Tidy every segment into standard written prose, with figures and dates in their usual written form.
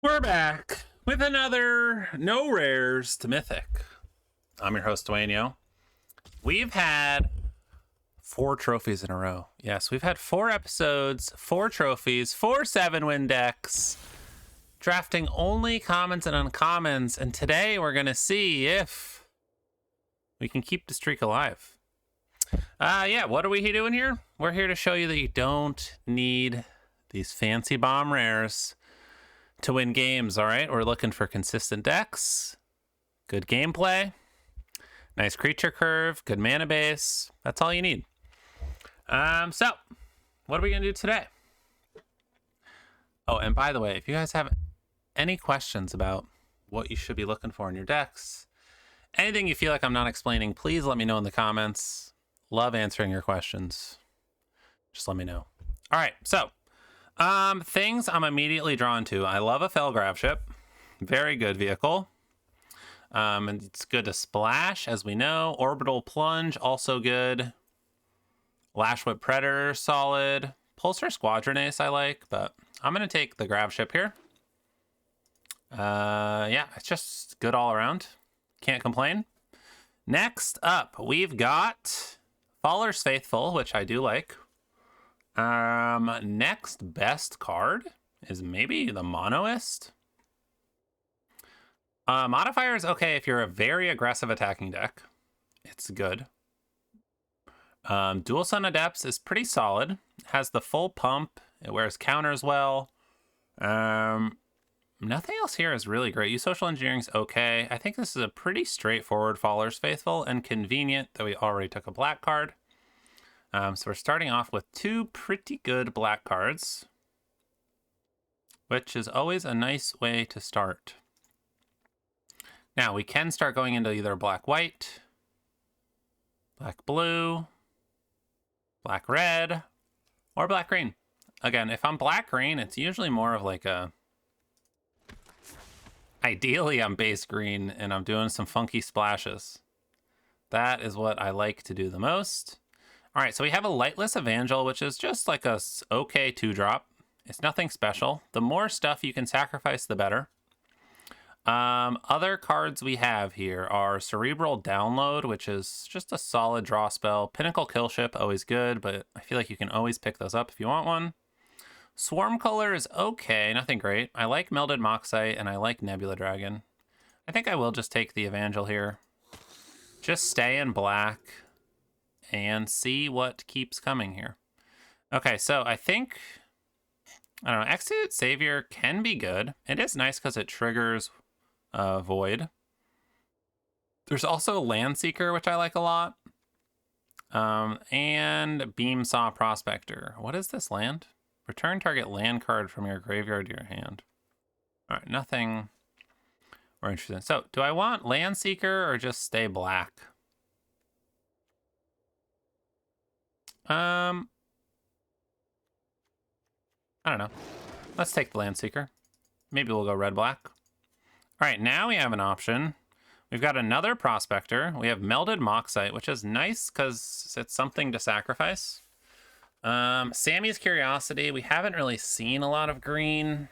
We're back with another No Rares to Mythic. I'm your host, Dwayne. We've had 4 trophies in a row. Yes, we've had 4 episodes, 4 trophies, 4 7-win decks, drafting only commons and uncommons. And today we're going to see if we can keep the streak alive. What are we doing here? We're here to show you that you don't need these fancy bomb rares to win games, all right? We're looking for consistent decks, good gameplay, nice creature curve, good mana base. That's all you need. So what are we gonna do today? Oh, and by the way, if you guys have any questions about what you should be looking for in your decks, anything you feel like I'm not explaining, please let me know in the comments. Love answering your questions. Just let me know. All right, so things I'm immediately drawn to. I love a Fell Grav Ship. Very good vehicle. And it's good to splash, as we know. Orbital Plunge, also good. Lashwhip Predator, solid. Pulsar Squadron Ace I like, but I'm going to take the Grav Ship here. It's just good all around. Can't complain. Next up, we've got Faller's Faithful, which I do like. Next best card is maybe the Monoist. Modifier is okay if you're a very aggressive attacking deck. It's good. Dual Sun Adepts is pretty solid. Has the full pump. It wears counters well. Nothing else here is really great. Use Social Engineering's okay. I think this is a pretty straightforward Faller's Faithful and convenient that we already took a black card. So we're starting off with 2 pretty good black cards, which is always a nice way to start. Now we can start going into either black-white, black-blue, black-red, or black-green. Again, if I'm black-green, it's usually more of like a... Ideally, I'm base green and I'm doing some funky splashes. That is what I like to do the most. All right, so we have a Lightless Evangel, which is just like a okay 2-drop. It's nothing special. The more stuff you can sacrifice, the better. Other cards we have here are Cerebral Download, which is just a solid draw spell. Pinnacle Killship, always good, but I feel like you can always pick those up if you want one. Swarm Color is okay, nothing great. I like Melded Moxite, and I like Nebula Dragon. I think I will just take the Evangel here. Just stay in black and see what keeps coming here. Okay, so I think, I don't know, Execute Savior can be good. It is nice because it triggers Void. There's also Land Seeker, which I like a lot. And Beam Saw Prospector. What is this land? Return target land card from your graveyard to your hand. All right, nothing we're interested in. So, do I want Land Seeker or just stay black? I don't know. Let's take the Land Seeker. Maybe we'll go red-black. All right, now we have an option. We've got another Prospector. We have Melded Moxite, which is nice because it's something to sacrifice. Sammy's Curiosity. We haven't really seen a lot of green.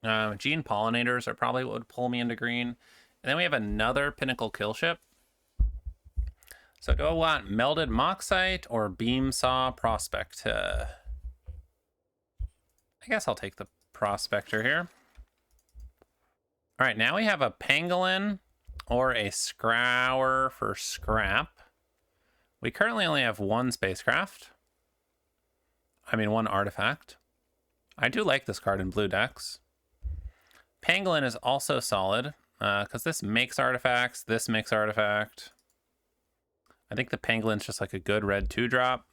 Gene Pollinators are probably what would pull me into green. And then we have another Pinnacle Killship. So do I want Melded Moxite or Beam Saw Prospector? I guess I'll take the Prospector here. All right, now we have a Pangolin or a Scrour for scrap. We currently only have 1 spacecraft. I mean, 1 artifact. I do like this card in blue decks. Pangolin is also solid because this makes artifacts. This makes artifact. I think the Pangolin's just like a good red 2-drop.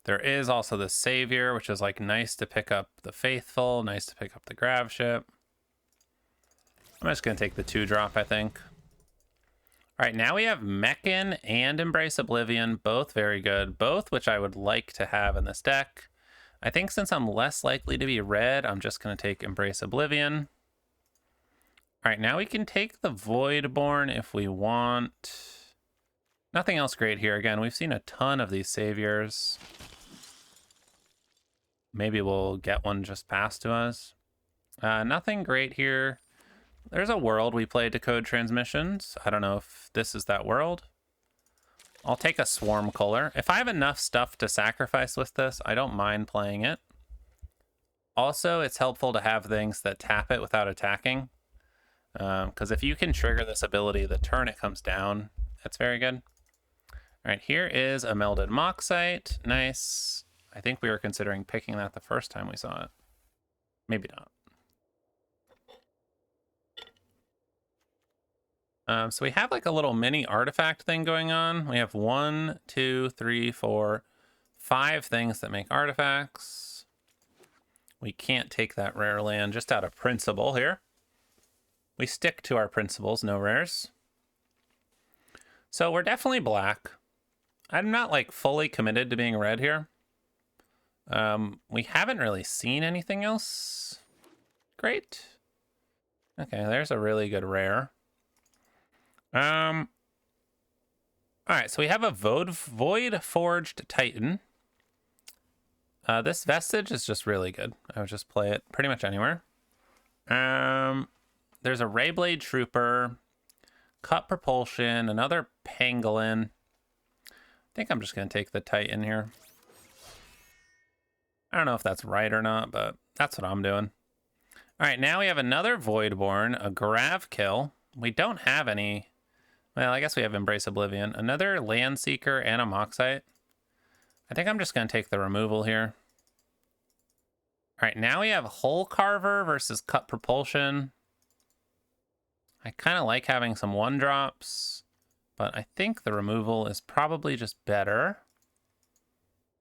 There is also the Savior, which is like nice to pick up the Faithful, nice to pick up the Grav Ship. I'm just going to take the 2-drop, I think. All right, now we have Meccan and Embrace Oblivion, both very good, both which I would like to have in this deck. I think since I'm less likely to be red, I'm just going to take Embrace Oblivion. All right, now we can take the Voidborn if we want. Nothing else great here. Again, we've seen a ton of these Saviors. Maybe we'll get one just passed to us. Nothing great here. There's a world we played to code transmissions. I don't know if this is that world. I'll take a swarm color. If I have enough stuff to sacrifice with this, I don't mind playing it. Also, it's helpful to have things that tap it without attacking. Because if you can trigger this ability the turn it comes down, that's very good. All right, here is a melded moxite. Nice. I think we were considering picking that the first time we saw it. Maybe not. So we have like a little mini artifact thing going on. We have 1, 2, 3, 4, 5 things that make artifacts. We can't take that rare land just out of principle here. We stick to our principles, no rares. So we're definitely black. I'm not like fully committed to being red here. We haven't really seen anything else. Great. Okay, there's a really good rare. All right, so we have a Void Forged Titan. This Vestige is just really good. I would just play it pretty much anywhere. There's a Rayblade Trooper, Cut Propulsion, another Pangolin. I think I'm just going to take the Titan here. I don't know if that's right or not, but that's what I'm doing. All right, now we have another Voidborn, a Gravkill. We don't have any... Well, I guess we have Embrace Oblivion. Another Landseeker and a Moxite. I think I'm just going to take the removal here. All right, now we have Hull Carver versus Cut Propulsion. I kind of like having some 1-drops, but I think the removal is probably just better.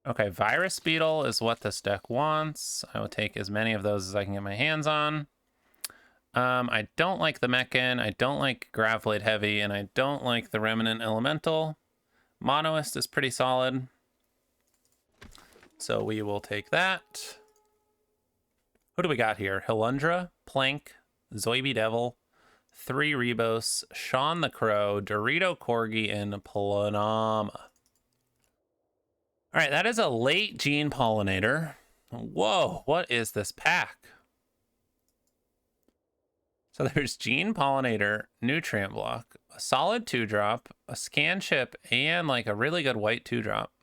Okay, Virus Beetle is what this deck wants. I will take as many of those as I can get my hands on. I don't like the Mechan, I don't like Graveblade Heavy, and I don't like the Remnant Elemental. Monoist is pretty solid. So we will take that. Who do we got here? Hilundra, Plank, Zoiby Devil, 3 Rebos, Sean the Crow, Dorito Corgi, and Planama. All right, that is a late Gene Pollinator. Whoa, what is this pack? So there's Gene Pollinator, Nutrient Block, a solid 2-drop, a scan chip, and like a really good white 2-drop.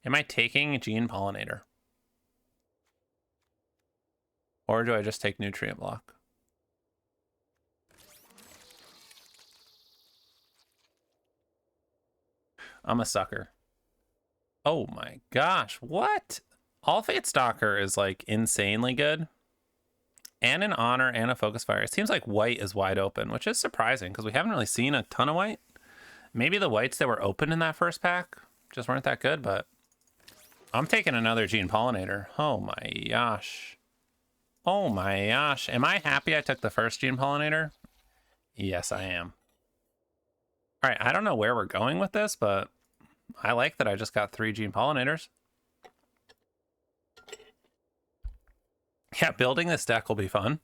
Am I taking Gene Pollinator? Or do I just take Nutrient Block? I'm a sucker. Oh my gosh, what? All Fate Stalker is like insanely good. And an Honor and a Focus Fire. It seems like white is wide open, which is surprising because we haven't really seen a ton of white. Maybe the whites that were open in that first pack just weren't that good, but I'm taking another Gene Pollinator. Oh my gosh. Oh my gosh. Am I happy I took the first Gene Pollinator? Yes, I am. All right, I don't know where we're going with this, but I like that I just got 3 Gene Pollinators. Yeah, building this deck will be fun.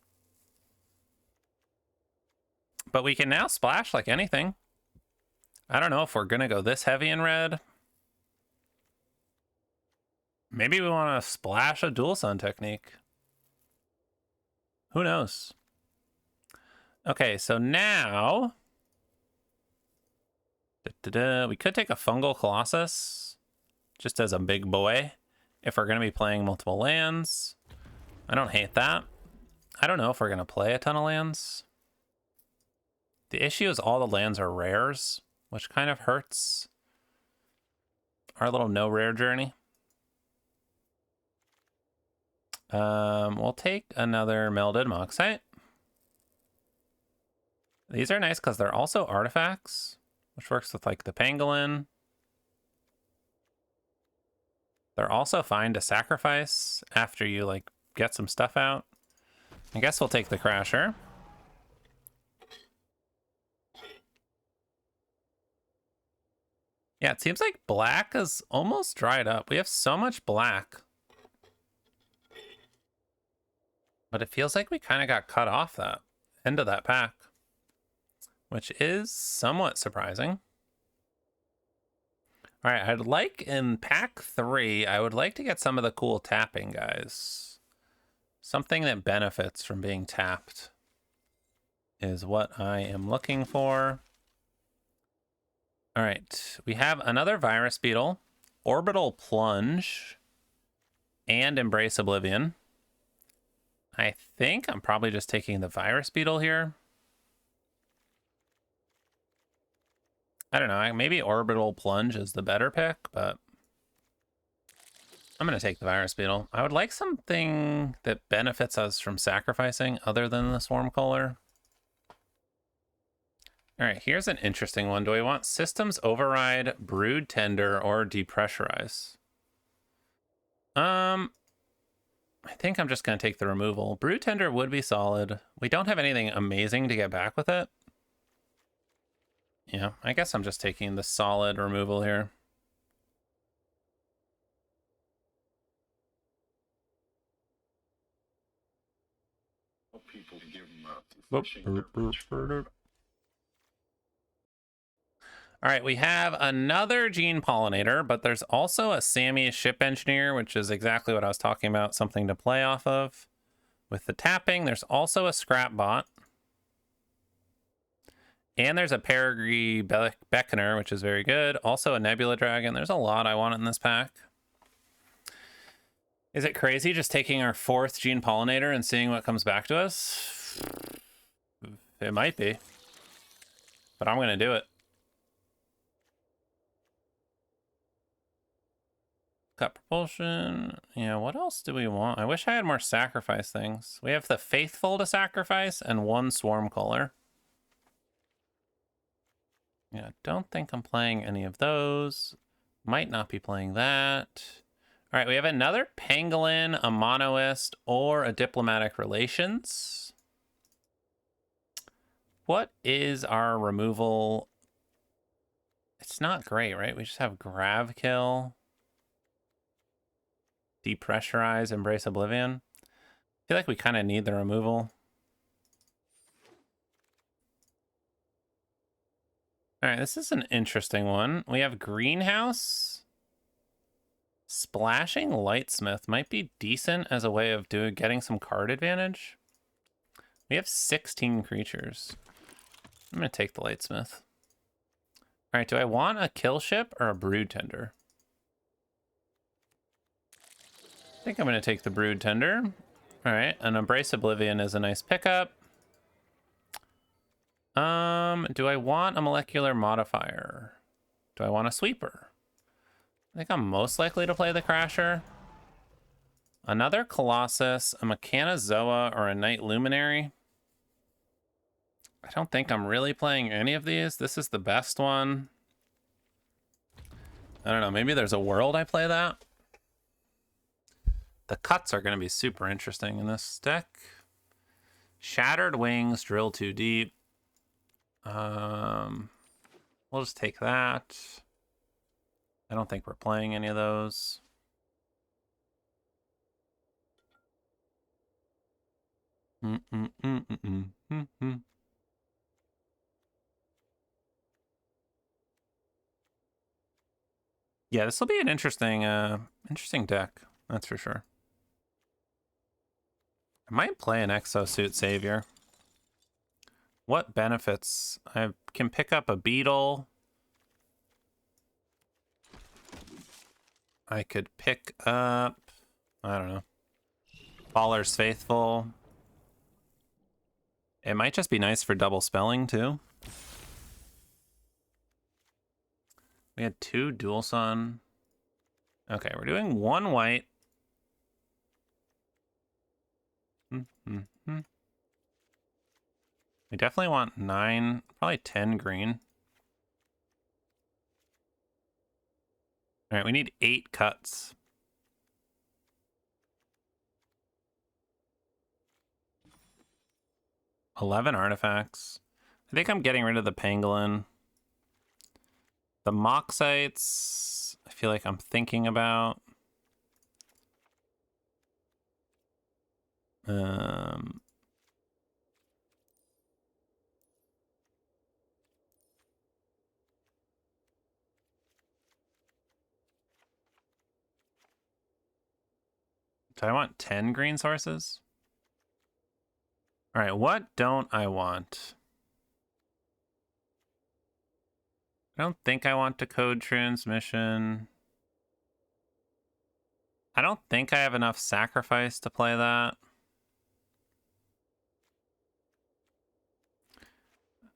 But we can now splash like anything. I don't know if we're going to go this heavy in red. Maybe we want to splash a Dual Sun Technique. Who knows? Okay, so now... we could take a Fungal Colossus just as a big boy if we're going to be playing multiple lands. I don't hate that. I don't know if we're going to play a ton of lands. The issue is all the lands are rares, which kind of hurts our little no rare journey. We'll take another Melded Moxite. These are nice because they're also artifacts, which works with like the Pangolin. They're also fine to sacrifice after you like get some stuff out. I guess we'll take the Crasher. Yeah, it seems like black is almost dried up. We have so much black. But it feels like we kind of got cut off that end of that pack, which is somewhat surprising. All right, I'd like in pack 3, I would like to get some of the cool tapping guys. Something that benefits from being tapped is what I am looking for. All right, we have another virus beetle, orbital plunge, and embrace oblivion. I think I'm probably just taking the virus beetle here. I don't know, maybe orbital plunge is the better pick, but I'm going to take the virus beetle. I would like something that benefits us from sacrificing other than the swarm caller. All right, here's an interesting one. Do we want systems override, brood tender, or depressurize? I think I'm just going to take the removal. Brood tender would be solid. We don't have anything amazing to get back with it. Yeah, I guess I'm just taking the solid removal here. People give them All right, we have another Gene Pollinator, but there's also a Sammy Ship Engineer, which is exactly what I was talking about, something to play off of. With the tapping, there's also a Scrap Bot. And there's a Peregrine Beckoner, which is very good. Also a Nebula Dragon. There's a lot I want in this pack. Is it crazy just taking our 4th Gene Pollinator and seeing what comes back to us? It might be. But I'm going to do it. Got propulsion. Yeah, what else do we want? I wish I had more sacrifice things. We have the Faithful to sacrifice and 1 Swarm Caller. Yeah, don't think I'm playing any of those. Might not be playing that. All right, we have another Pangolin, a Monoist, or a Diplomatic Relations. What is our removal? It's not great, right? We just have Grav Kill, Depressurize, Embrace Oblivion. I feel like we kind of need the removal. All right, this is an interesting one. We have Greenhouse. Splashing Lightsmith might be decent as a way of getting some card advantage. We have 16 creatures. I'm going to take the Lightsmith. All right, do I want a kill ship or a brood tender? I think I'm going to take the brood tender. All right, an Embrace Oblivion is a nice pickup. Do I want a molecular modifier? Do I want a sweeper? I think I'm most likely to play the Crasher. Another Colossus, a Mechanozoa, or a Night Luminary. I don't think I'm really playing any of these. This is the best one. I don't know, maybe there's a world I play that. The cuts are going to be super interesting in this deck. Shattered Wings, Drill Too Deep. We'll just take that. I don't think we're playing any of those. Yeah, this will be an interesting deck. That's for sure. I might play an Exosuit Savior. What benefits? I can pick up a Beetle. I could pick up, I don't know, Baller's Faithful. It might just be nice for double spelling too. We had 2 Dual Sun. Okay, we're doing 1 white. We definitely want 9, probably 10 green. All right, we need 8 cuts. $11 artifacts. I think I'm getting rid of the Pangolin. The Moxites, I feel like I'm thinking about. Do I want 10 green sources? All right, what don't I want? I don't think I want decode transmission. I don't think I have enough sacrifice to play that.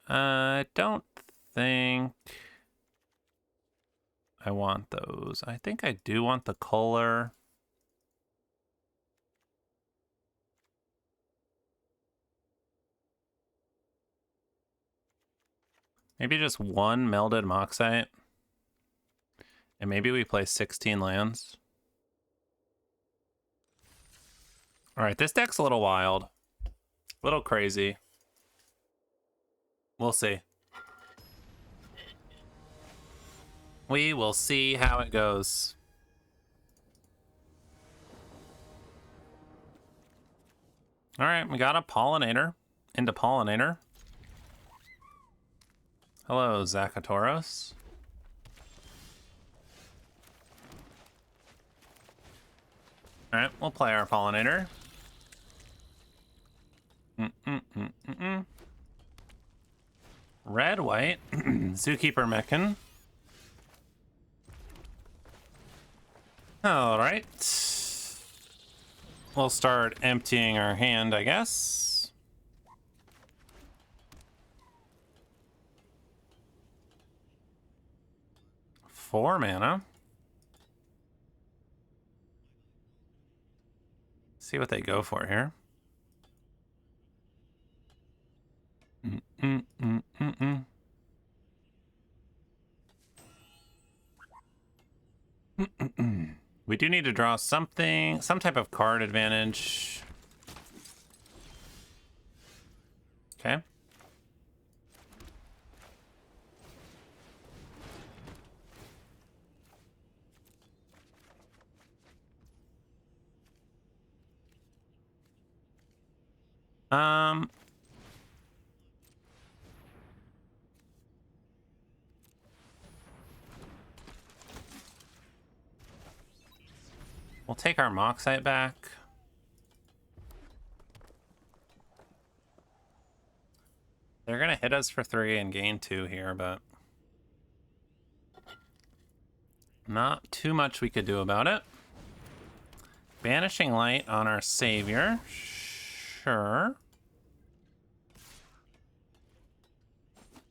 I don't think I want those. I think I do want the Kohler. Maybe just one melded Moxite. And maybe we play 16 lands. All right, this deck's a little wild. A little crazy. We'll see. We will see how it goes. All right, we got a Pollinator into Pollinator. Hello, Zakatoros. All right, we'll play our Pollinator. Red, white, Zookeeper Mechan. All right. We'll start emptying our hand, I guess. Four mana. See what they go for here. We do need to draw something, some type of card advantage. Okay. We'll take our Moxite back. They're gonna hit us for 3 and gain 2 here, but not too much we could do about it. Banishing Light on our Savior. Sure.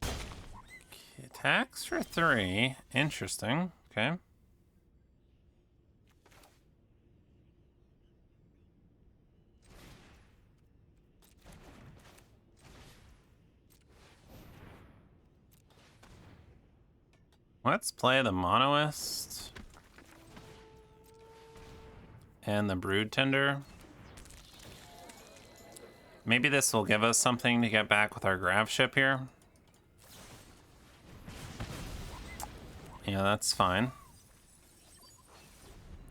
Okay, attacks for 3. Interesting. Okay. Let's play the Monoist and the Brood Tender. Maybe this will give us something to get back with our Grav Ship here. Yeah, that's fine.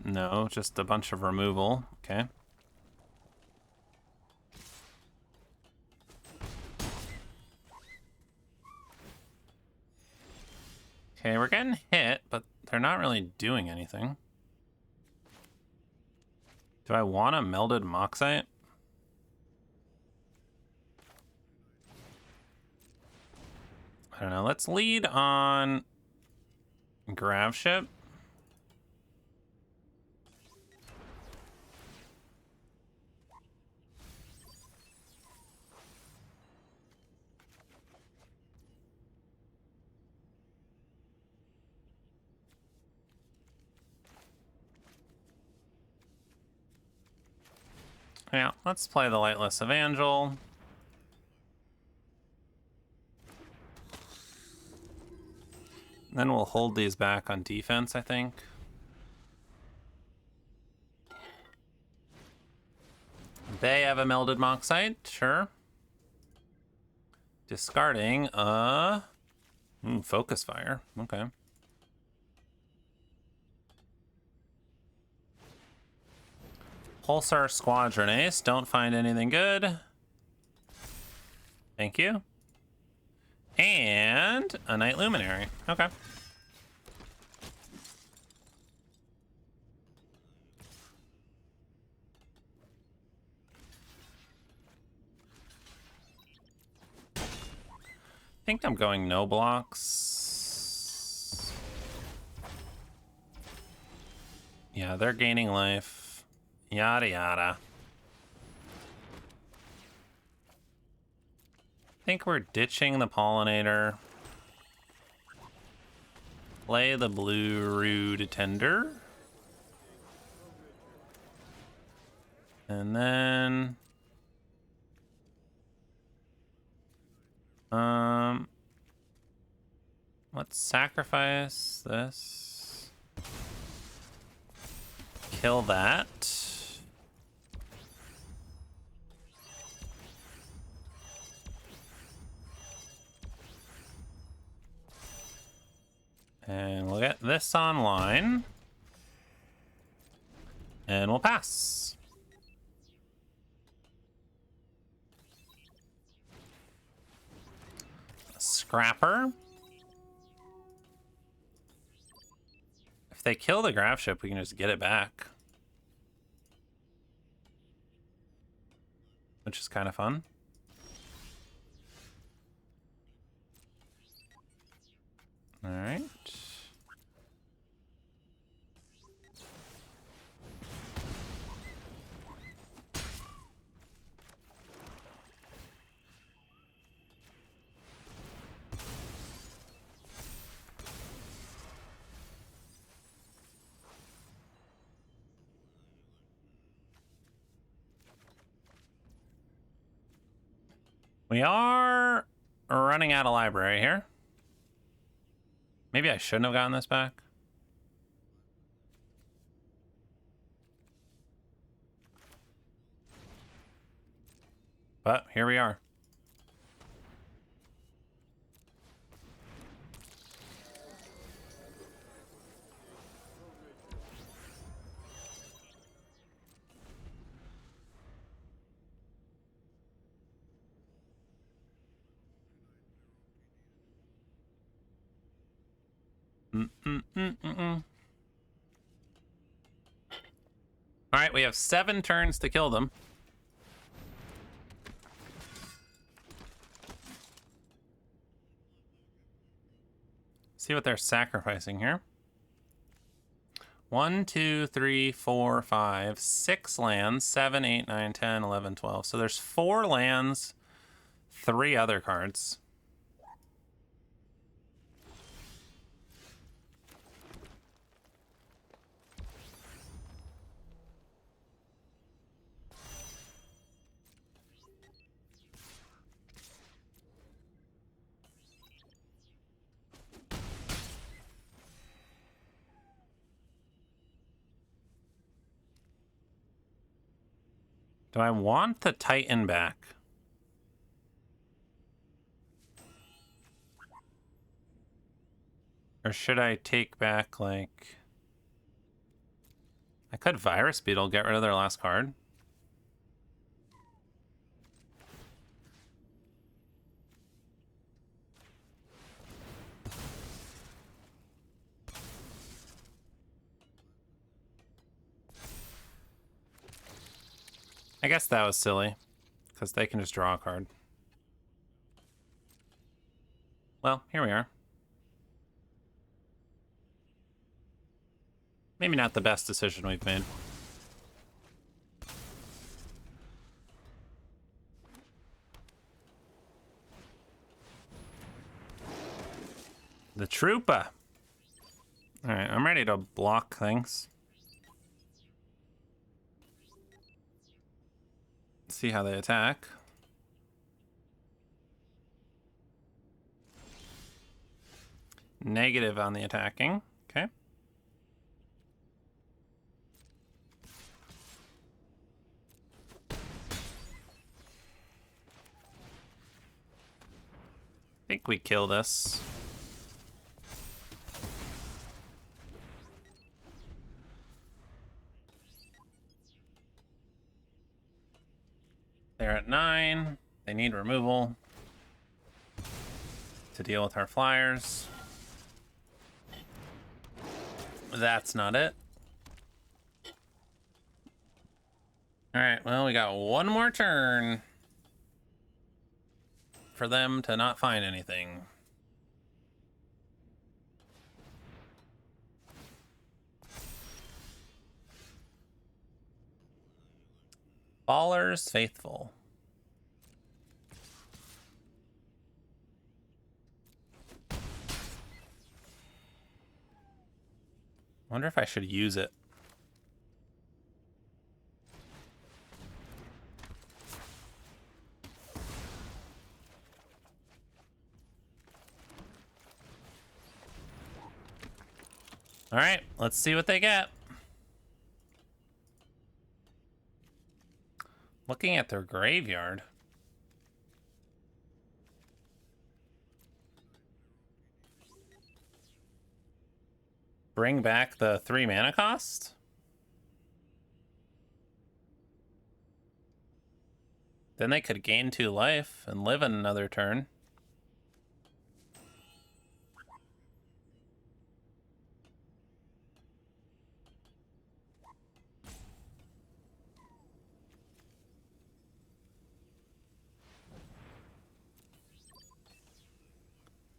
No, just a bunch of removal. Okay. Okay, we're getting hit, but they're not really doing anything. Do I want a melded Moxite? I don't know. Let's lead on Grav Ship. Yeah, let's play the Lightless Evangel. Then we'll hold these back on defense, I think. They have a melded Moxite, sure. Discarding Focus Fire. Okay. Pulsar Squadron Ace. Don't find anything good. Thank you. And a Night Luminary. Okay. think I'm going no blocks. Yeah, they're gaining life. Yada yada. I think we're ditching the Pollinator. Play the blue Rude Tender. And then... let's sacrifice this. Kill that. And we'll get this online. And we'll pass. Scrapper. If they kill the graph ship, we can just get it back. Which is kind of fun. All right. We are running out of library here. Maybe I shouldn't have gotten this back. But here we are. All right, we have 7 turns to kill them. See what they're sacrificing here. 1, 2, 3, 4, 5, 6 lands. 7, 8, 9, 10, 11, 12. So there's 4 lands, 3 other cards. Do I want the Titan back? Or should I take back, like... I could Virus Beetle, get rid of their last card. I guess that was silly, because they can just draw a card. Well, here we are. Maybe not the best decision we've made. The Troopa. Alright, I'm ready to block things. See how they attack. Negative on the attacking. Okay. I think we kill this. They're at 9. They need removal to deal with our flyers. That's not it. All right, well, we got one more turn. for them to not find anything. Ballers faithful. Wonder if I should use it. All right, let's see what they get. Looking at their graveyard. Bring back the 3 mana cost? Then they could gain 2 life and live in another turn.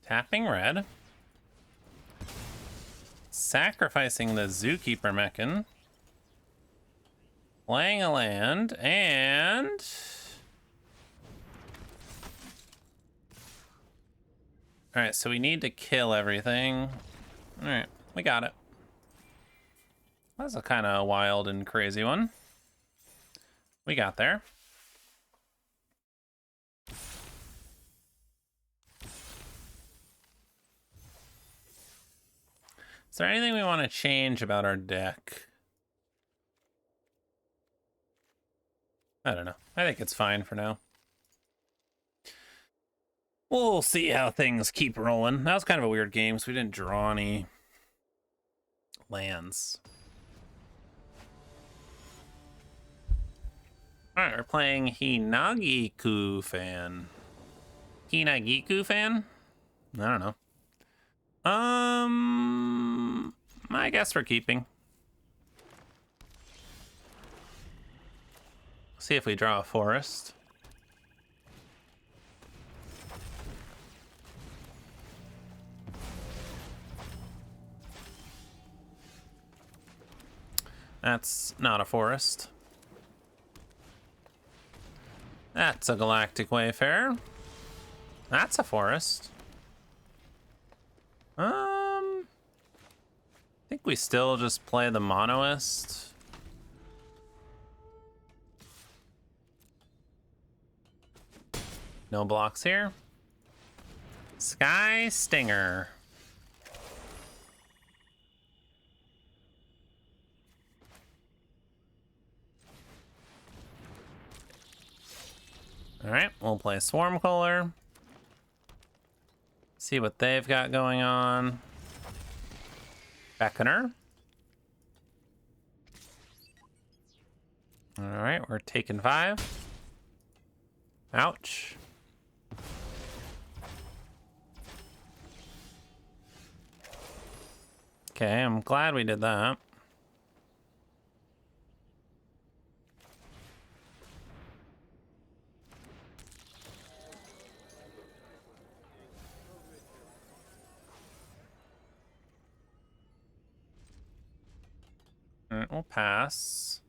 Tapping red. Sacrificing the Zookeeper Mechan. Playing a land, and... Alright, so we need to kill everything. Alright, we got it. That's a kind of wild and crazy one. We got there. Is there anything we want to change about our deck? I don't know. I think it's fine for now. We'll see how things keep rolling. That was kind of a weird game, so we didn't draw any lands. Alright, we're playing Hinagiku Fan. Hinagiku Fan? I don't know. I guess we're keeping. See if we draw a forest. That's not a forest. That's a Galactic Wayfarer. That's a forest. I think we still just play the Monoist. No blocks here. Sky Stinger. All right, we'll play Swarmcaller. See what they've got going on. Beckoner. All right, we're taking 5. Ouch. Okay, I'm glad we did that. All right, we'll pass.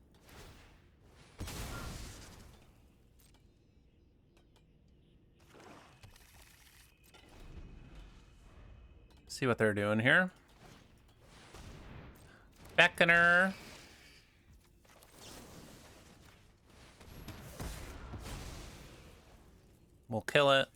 See what they're doing here. Beckoner. We'll kill it.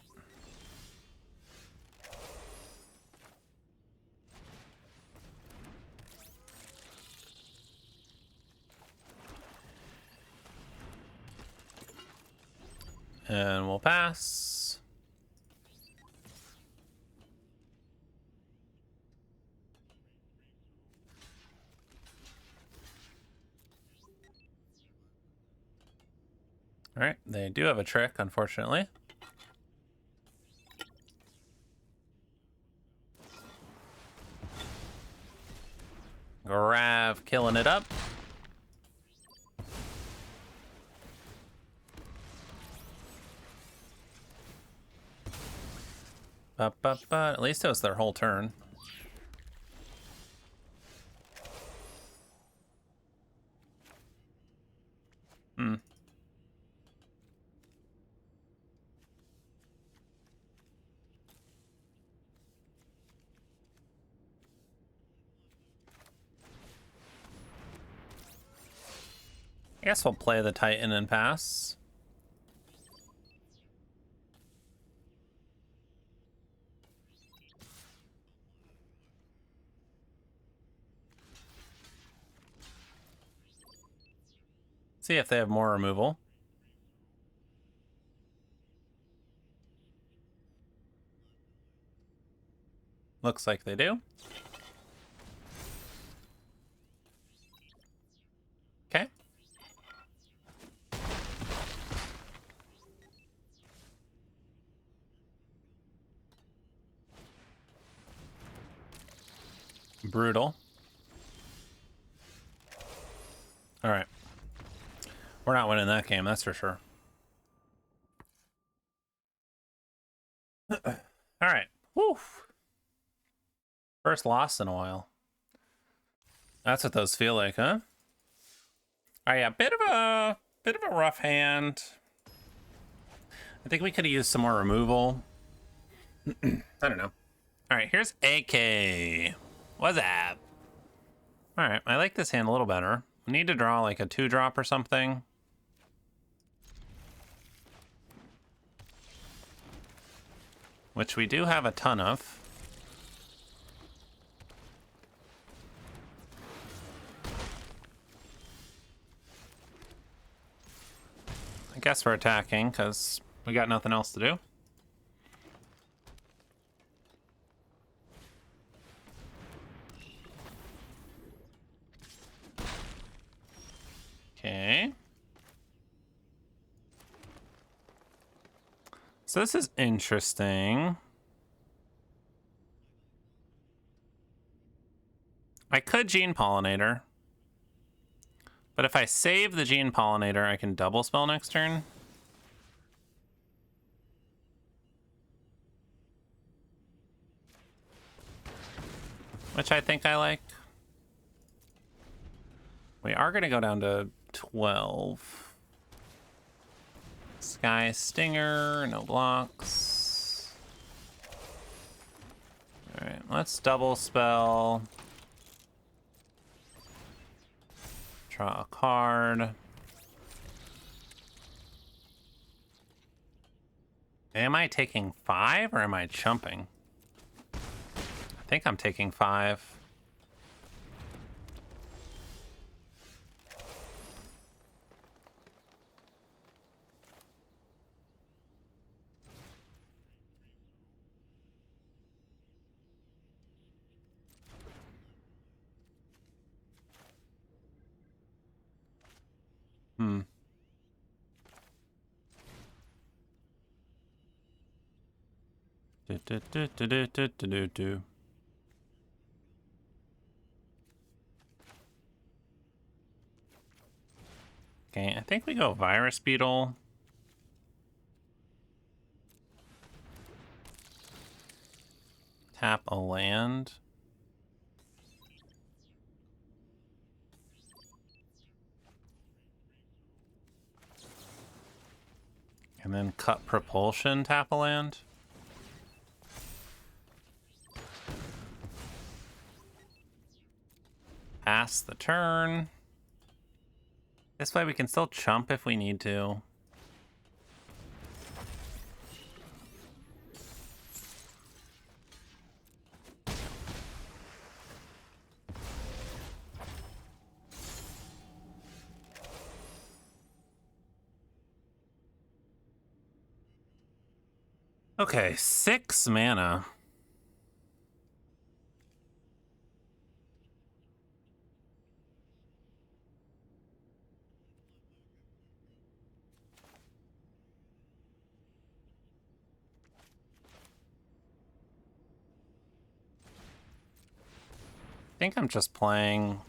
And we'll pass. All right, they do have a trick, unfortunately. Grav killing it up. But at least it was their whole turn. Hmm. I guess we'll play the Titan and pass. See if they have more removal. Looks like they do. Okay. Brutal. All right. We're not winning that game, that's for sure. All right. Woo. First loss in a while. That's what those feel like, huh? All right, yeah, bit of a rough hand. I think we could have used some more removal. I don't know. All right, here's AK. What's up? All right, I like this hand a little better. We need to draw like a 2-drop or something. Which we do have a ton of. I guess we're attacking because we got nothing else to do. Okay. So this is interesting. I could Gene Pollinator. But if I save the Gene Pollinator, I can double spell next turn. Which I think I like. We are going to go down to 12. Sky Stinger, no blocks. Alright, let's double spell. Draw a card. Am I taking 5 or am I chumping? I think I'm taking 5. Hmm. Do. Okay, I think we go Virus Beetle. Tap a land. And then cut Propulsion, tap a land. Pass the turn. This way we can still chump if we need to. Okay, 6 mana. I think I'm just playing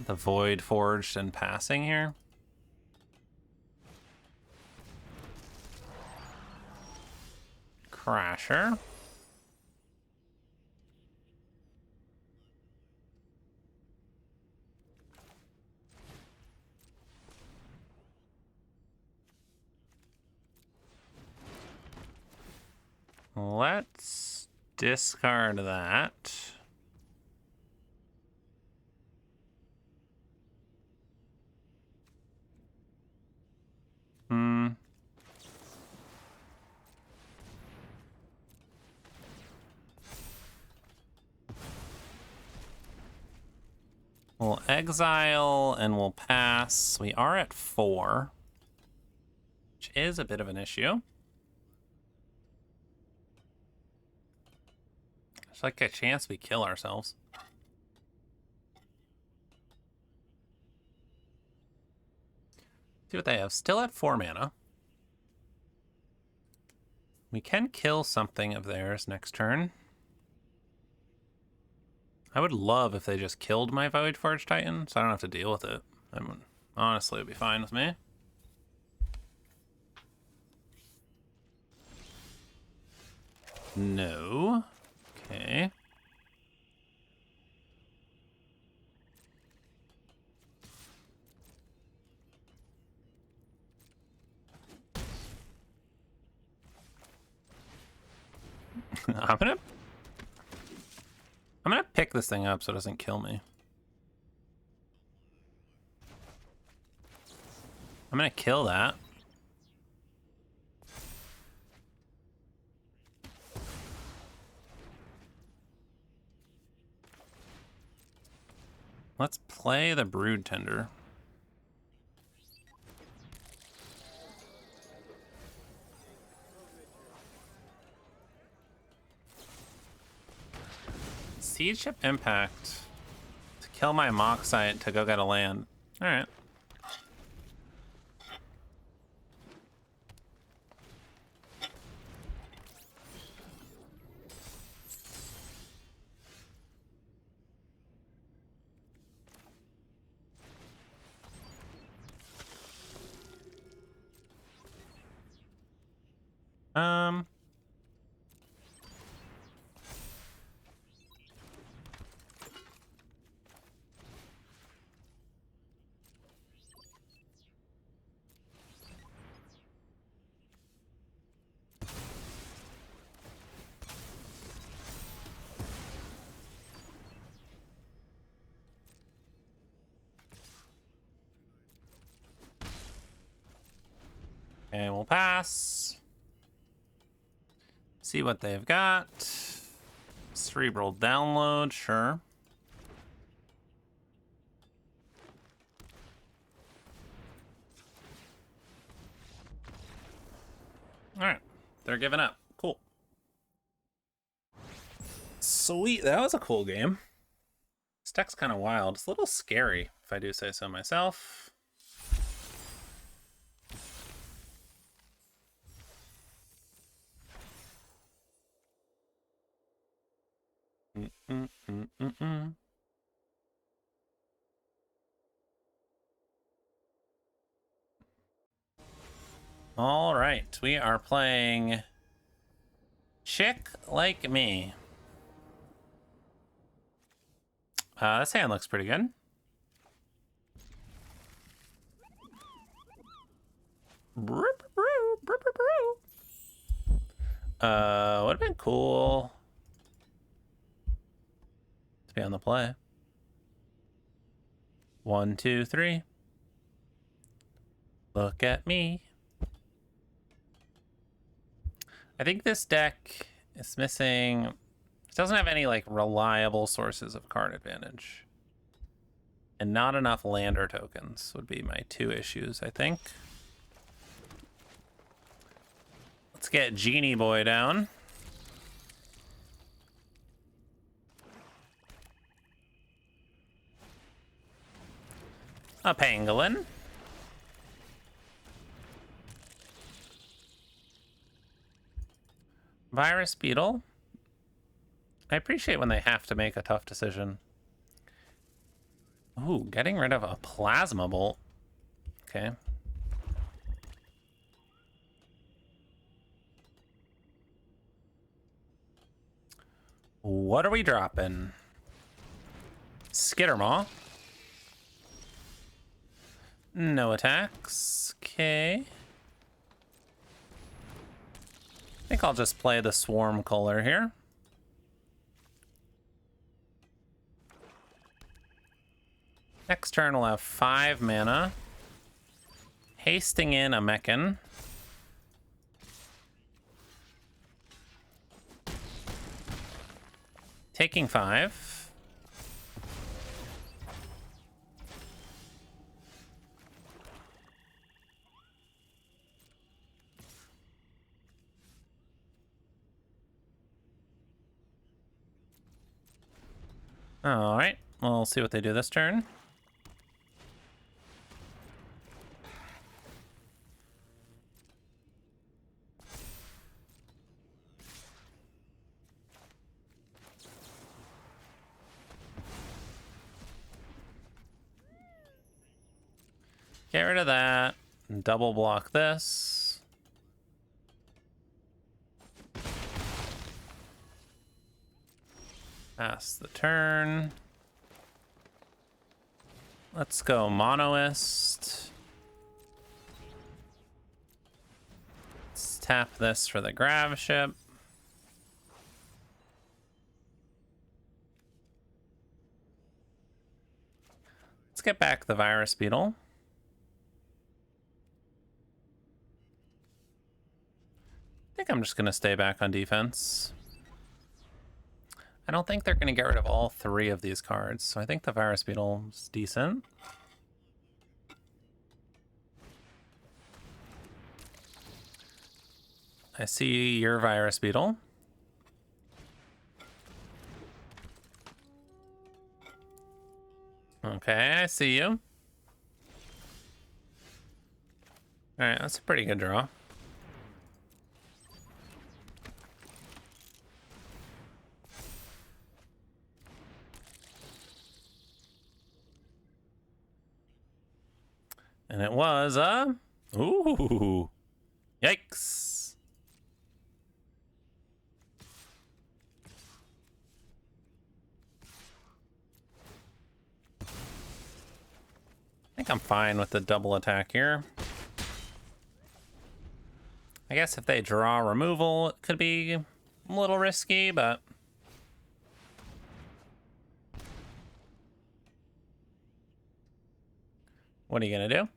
the Void Forged and passing here. Crasher. Let's discard that. We'll exile and we'll pass. We are at 4, which is a bit of an issue. There's like a chance we kill ourselves. See what they have. Still at 4 mana. We can kill something of theirs next turn. I would love if they just killed my Voidforge Titan, so I don't have to deal with it. I mean, honestly, it'd be fine with me. No. Okay. I'm gonna pick this thing up so it doesn't kill me. I'm gonna kill that. Let's play the Brood Tender. Siege Ship Impact to kill my Moxite to go get a land. All right. And we'll pass. See what they've got. Cerebral Download, sure. All right, they're giving up. Cool. Sweet, that was a cool game. This deck's kind of wild. It's a little scary, if I do say so myself. All right, we are playing Chick Like Me. This hand looks pretty good. Would have been cool to be on the play. 1, 2, 3. Look at me. I think this deck is missing. It doesn't have any like reliable sources of card advantage, and not enough lander tokens would be my 2 issues, I think. Let's get Genie Boy down. A pangolin. Virus Beetle. I appreciate when they have to make a tough decision. Ooh, getting rid of a Plasma Bolt. Okay. What are we dropping? Skittermaw. No attacks. Okay. I think I'll just play the Swarm color here. Next turn we'll have 5 mana. Hasting in a Mechan. Taking 5. All right, we'll see what they do this turn. Get rid of that. Double block this. Pass the turn. Let's go Monoist. Let's tap this for the Grav Ship. Let's get back the Virus Beetle. I think I'm just going to stay back on defense. I don't think they're going to get rid of all 3 of these cards, so I think the Virus Beetle is decent. I see your Virus Beetle. Okay, I see you. Alright, that's a pretty good draw. And it was ooh, yikes. I think I'm fine with the double attack here. I guess if they draw removal, it could be a little risky, but what are you gonna do?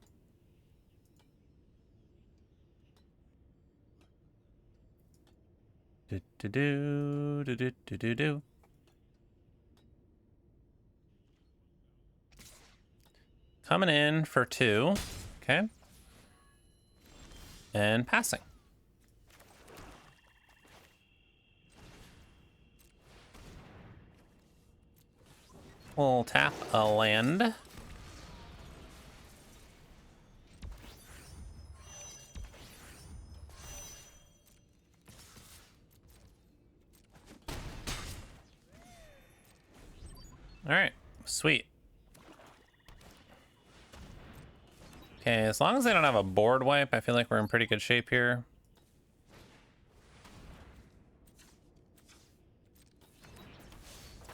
Do. Coming in for 2. Okay. And passing. We'll tap a land. All right, sweet. Okay, as long as they don't have a board wipe, I feel like we're in pretty good shape here.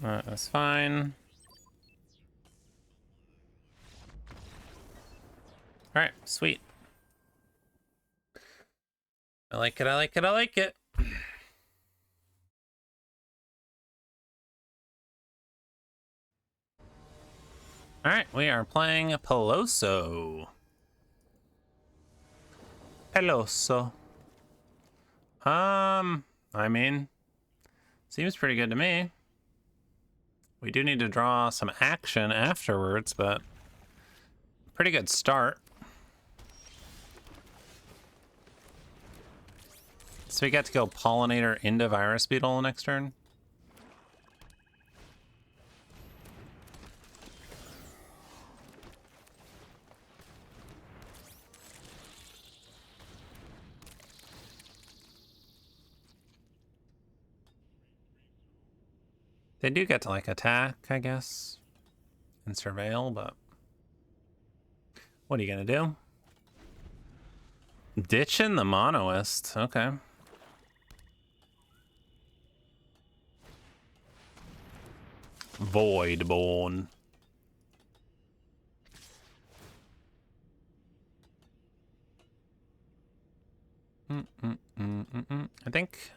That's fine. All right, sweet. I like it, I like it, I like it. All right, we are playing Peloso. I mean, seems pretty good to me. We do need to draw some action afterwards, but pretty good start. So we get to go Pollinator into Virus Beetle next turn. They do get to, like, attack, I guess, and surveil, but what are you gonna do? Ditching the Monoist, okay. Voidborn. I think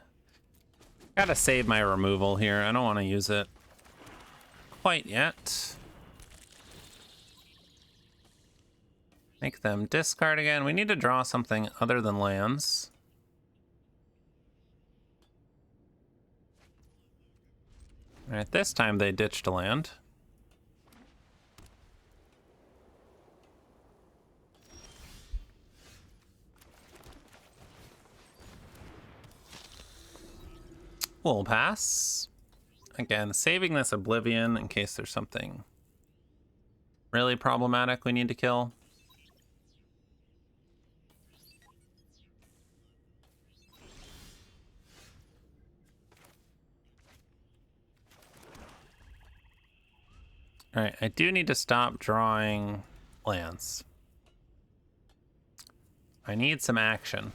gotta save my removal here. I don't want to use it quite yet. Make them discard again. We need to draw something other than lands. All right, this time they ditched a land. We'll pass. Again, saving this Oblivion in case there's something really problematic we need to kill. All right, I do need to stop drawing lands. I need some action.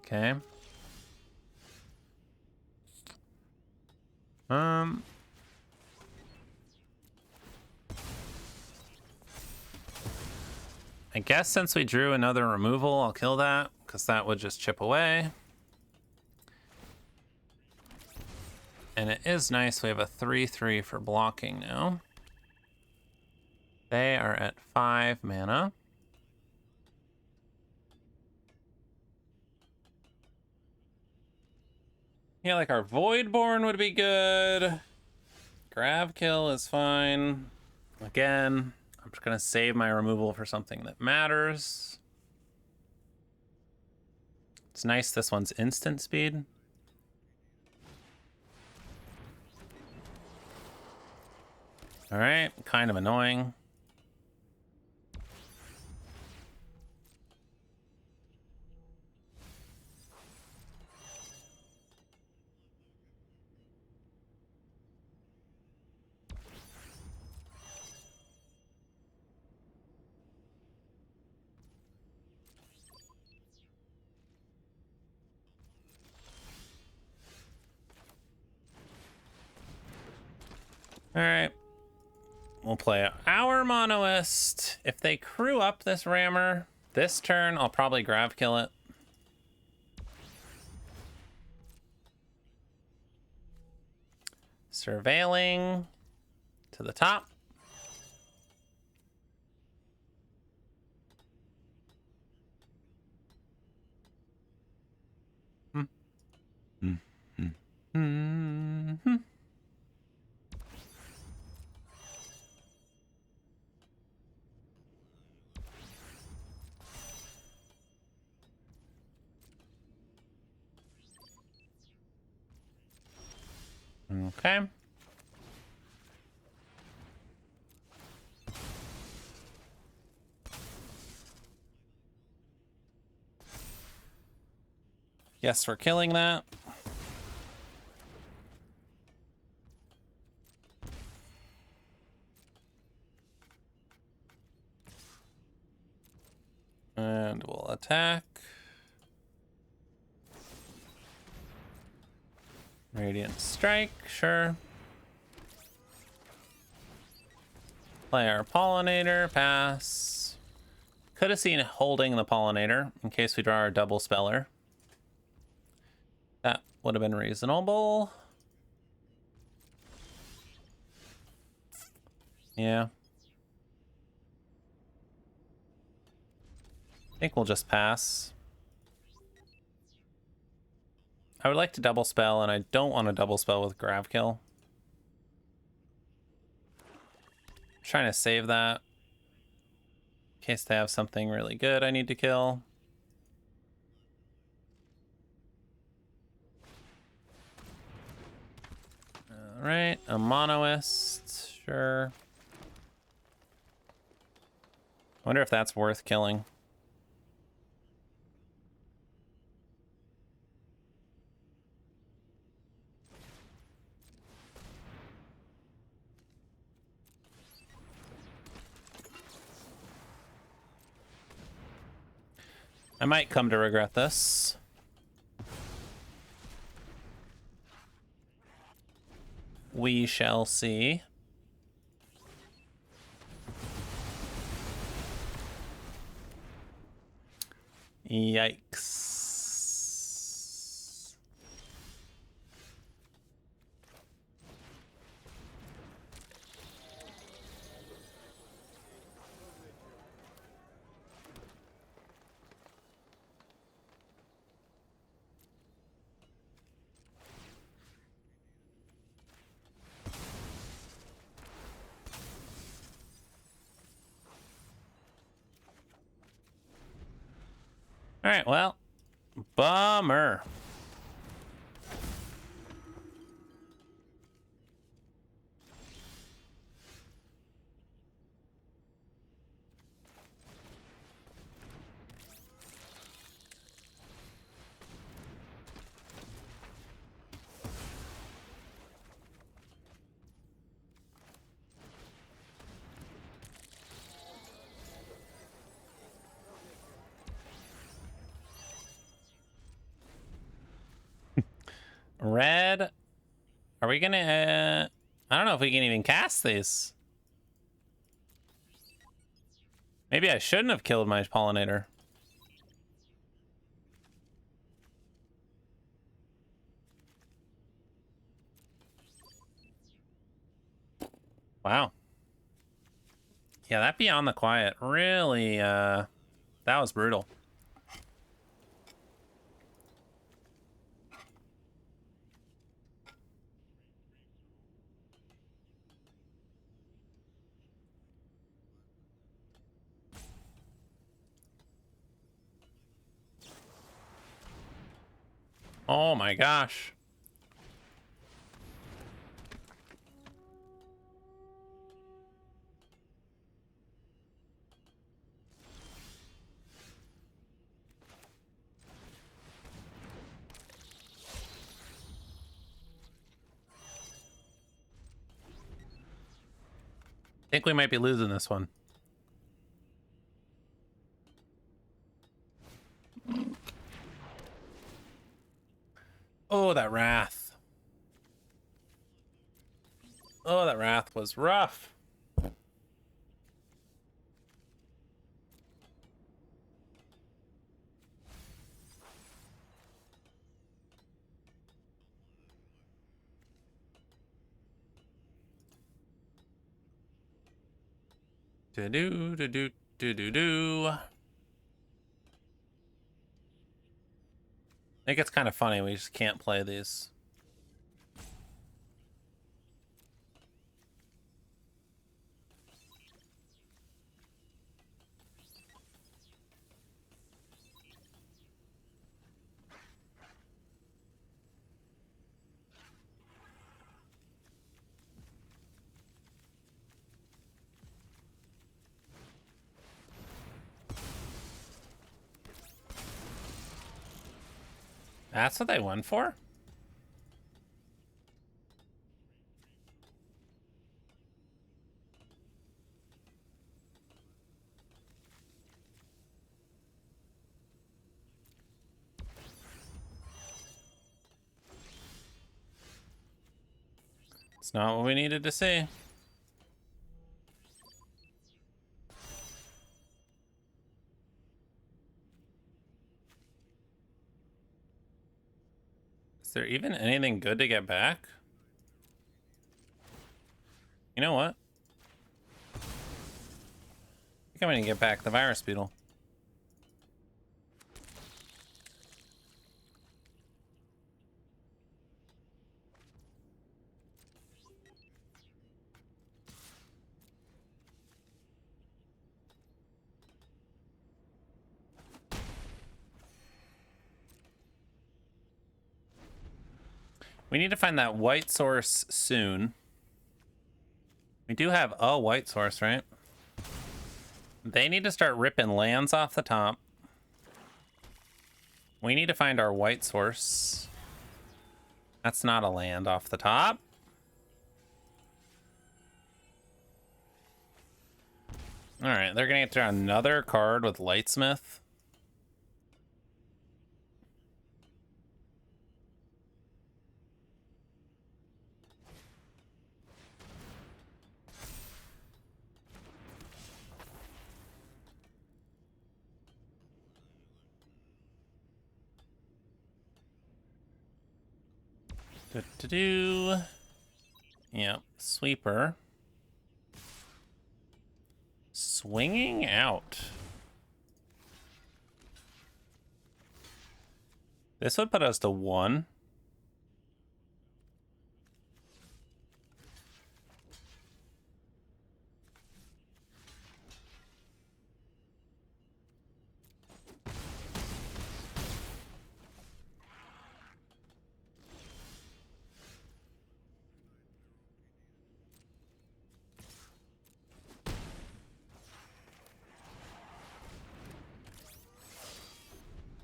Okay. I guess since we drew another removal, I'll kill that, because that would just chip away. And it is nice we have a 3/3 for blocking now. They are at 5 mana. Yeah, like our Voidborn would be good. Grav kill is fine. Again, I'm just gonna save my removal for something that matters. It's nice this one's instant speed. All right, kind of annoying. All right. We'll play our Monoist. If they crew up this Rammer this turn, I'll probably Grav kill it. Surveilling to the top. Okay. Yes, we're killing that. And we'll attack. Radiant Strike, sure. Play our Pollinator, pass. Could have seen holding the Pollinator in case we draw our double speller. That would have been reasonable. Yeah. I think we'll just pass. I would like to double spell, and I don't want to double spell with Grav Kill. Trying to save that in case they have something really good I need to kill. All right, a Monoist, sure. Wonder if that's worth killing. I might come to regret this. We shall see. Yikes. All right, well, bummer. Red, are we gonna... I don't know if we can even cast these. Maybe I shouldn't have killed my pollinator. Wow. Yeah, that Beyond the Quiet really, that was brutal. Oh my gosh. I think we might be losing this one. Oh, that Wrath. Oh, that Wrath was rough. Do-do-do-do-do-do-do. I think it's kind of funny. We just can't play these. That's what they won for? It's not what we needed to see. Is there even anything good to get back? You know what? I think I'm gonna get back the virus beetle. We need to find that white source soon. We do have a white source, right? They need to start ripping lands off the top. We need to find our white source. That's not a land off the top. All right, they're gonna get to another card with Lightsmith. Do. Yep, sweeper. Swinging out. This would put us to 1.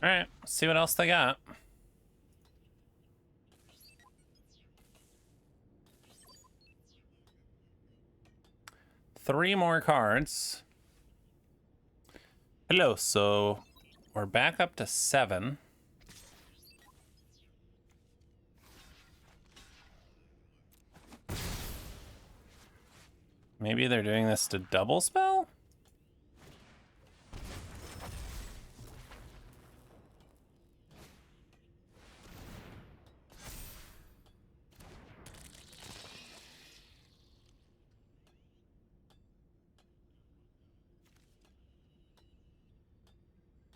All right, let's see what else they got. Three more cards. Hello, so we're back up to 7. Maybe they're doing this to double spell?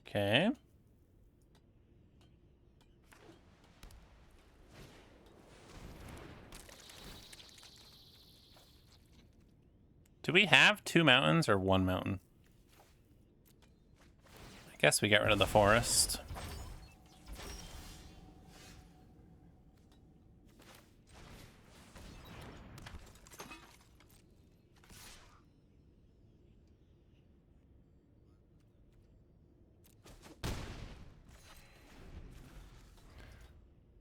Okay. Do we have 2 mountains or 1 mountain? I guess we get rid of the forest.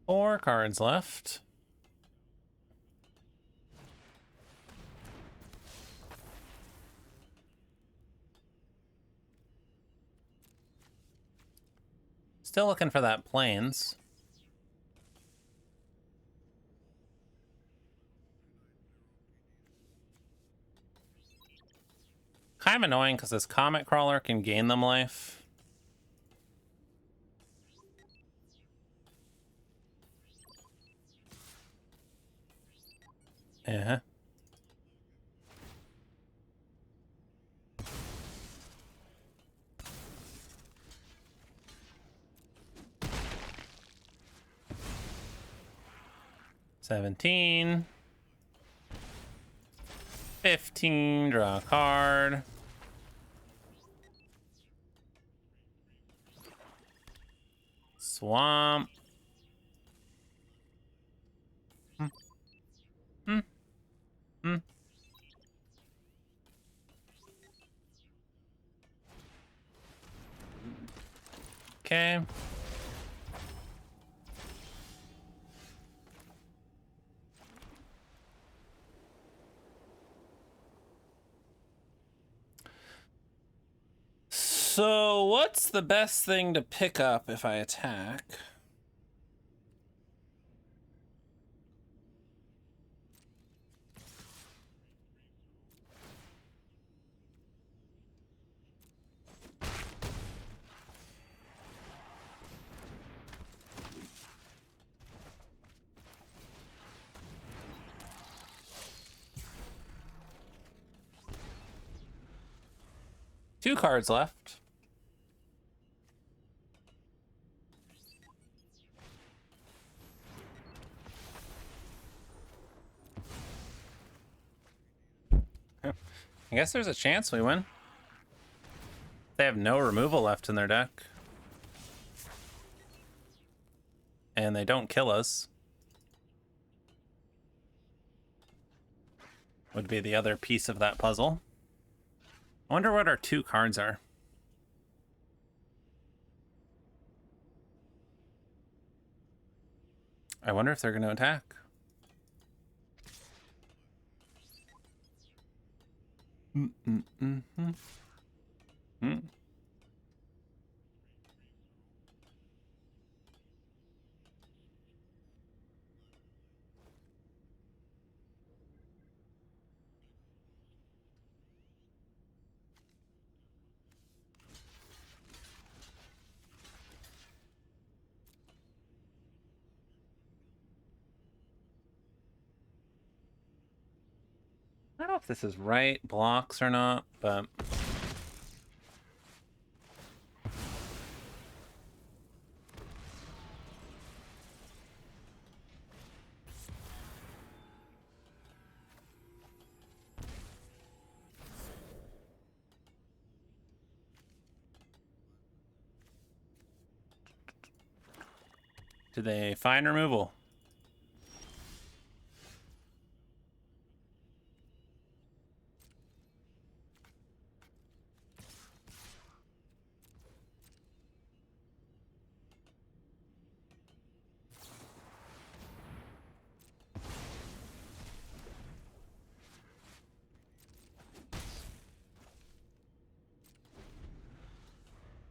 Four cards left. Still looking for that plains. Kind of annoying because this comet crawler can gain them life. Yeah. $17. $15. Draw a card. Swamp. Okay. So, what's the best thing to pick up if I attack? Two cards left. I guess there's a chance we win. They have no removal left in their deck. And they don't kill us. Would be the other piece of that puzzle. I wonder what our 2 cards are. I wonder if they're going to attack. I don't know if this is right blocks or not, but... Did they find removal?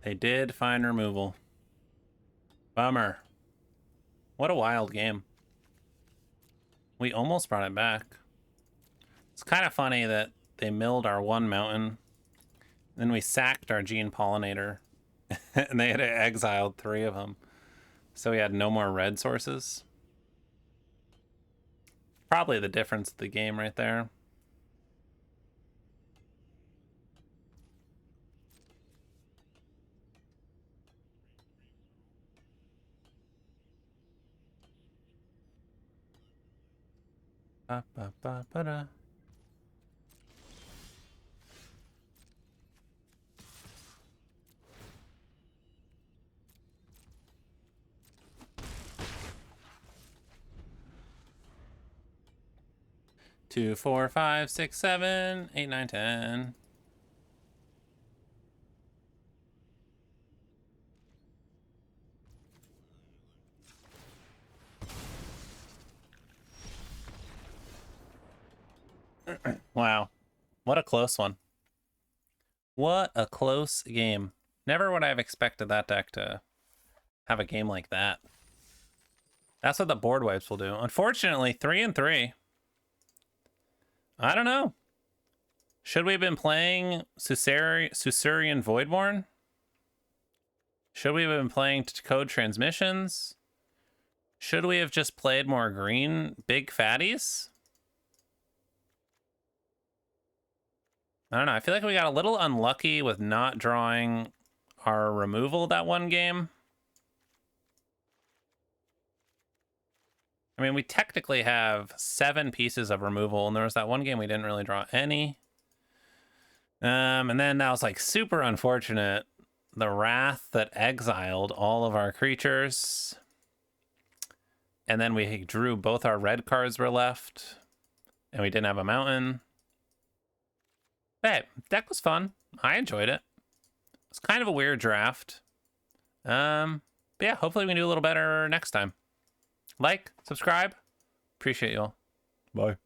They did find removal. Bummer. What a wild game. We almost brought it back. It's kind of funny that they milled our one mountain. Then we sacked our Gene Pollinator. And they had exiled 3 of them. So we had no more red sources. Probably the difference of the game right there. Ba, ba, ba, ba, da. Two, 4, 5, 6, 7, 8, 9, 10. Wow. What a close one. What a close game. Never would I have expected that deck to have a game like that. That's what the board wipes will do. Unfortunately, 3 and 3. I don't know. Should we have been playing Susurian Voidborn? Should we have been playing Code Transmissions? Should we have just played more green big fatties? I don't know. I feel like we got a little unlucky with not drawing our removal that one game. I mean, we technically have 7 pieces of removal, and there was that one game we didn't really draw any. And then that was like super unfortunate. The Wrath that exiled all of our creatures. And then we drew both our red cards were left. And we didn't have a mountain. But deck was fun. I enjoyed it. It's kind of a weird draft. But yeah, hopefully we can do a little better next time. Like, subscribe. Appreciate you all. Bye.